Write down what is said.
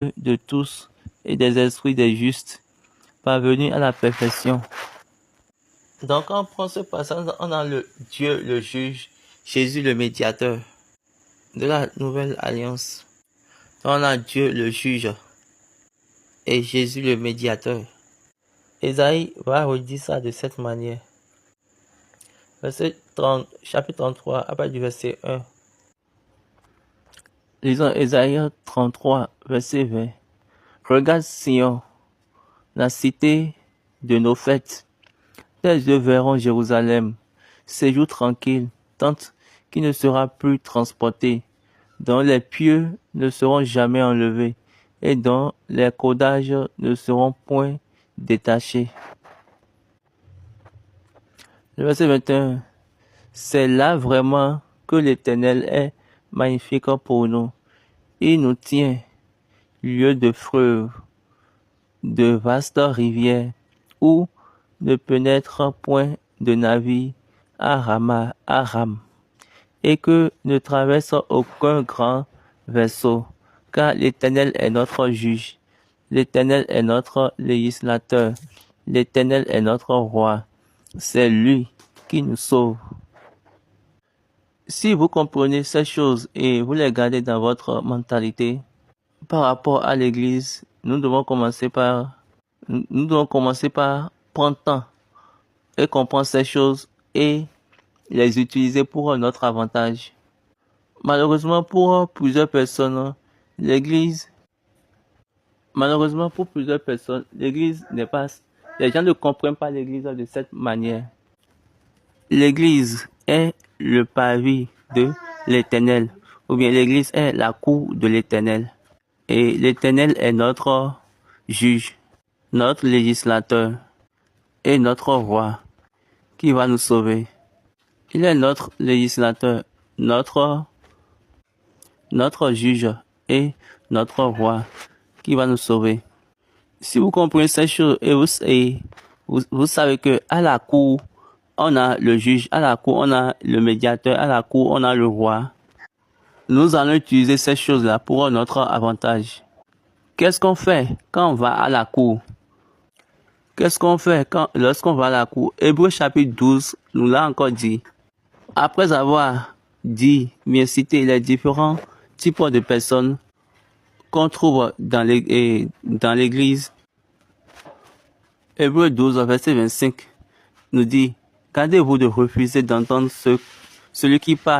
de tous et des esprits des justes, parvenus à la perfection. Donc, quand on prend ce passage, on a le Dieu le juge, Jésus le médiateur de la nouvelle alliance. On a Dieu le juge et Jésus le médiateur. Ésaïe va redire ça de cette manière. Chapitre 33, à partir du verset 1. Lisons Ésaïe 33, verset 20. Regarde Sion, la cité de nos fêtes. Tes yeux verront Jérusalem, séjour tranquille, tente qui ne sera plus transportée, dont les pieux ne seront jamais enlevés, et dont les cordages ne seront point détachés. Le verset 21. C'est là vraiment que l'Éternel est magnifique pour nous. Il nous tient, lieu de fleuve, de vastes rivières, où ne pénètre point de navire à Ram, et que ne traverse aucun grand vaisseau, car l'Éternel est notre juge, l'Éternel est notre législateur, l'Éternel est notre roi, c'est lui qui nous sauve. Si vous comprenez ces choses et vous les gardez dans votre mentalité, par rapport à l'Église, nous devons commencer par prendre temps et comprendre ces choses et les utiliser pour notre avantage. Malheureusement pour plusieurs personnes, l'Église n'est pas... Les gens ne comprennent pas l'Église de cette manière. L'Église est le pavis de l'Éternel, ou bien l'Église est la cour de l'Éternel. Et l'Éternel est notre juge, notre législateur et notre roi qui va nous sauver. Il est notre législateur, notre juge et notre roi qui va nous sauver. Si vous comprenez ces choses et vous savez que à la cour, on a le juge, à la cour, on a le médiateur, à la cour, on a le roi. Nous allons utiliser ces choses-là pour notre avantage. Qu'est-ce qu'on fait quand on va à la cour? Qu'est-ce qu'on fait lorsqu'on va à la cour? Hébreux chapitre 12 nous l'a encore dit. Après avoir bien cité les différents types de personnes qu'on trouve dans l'église, Hébreux 12, verset 25 nous dit: gardez-vous de refuser d'entendre celui qui parle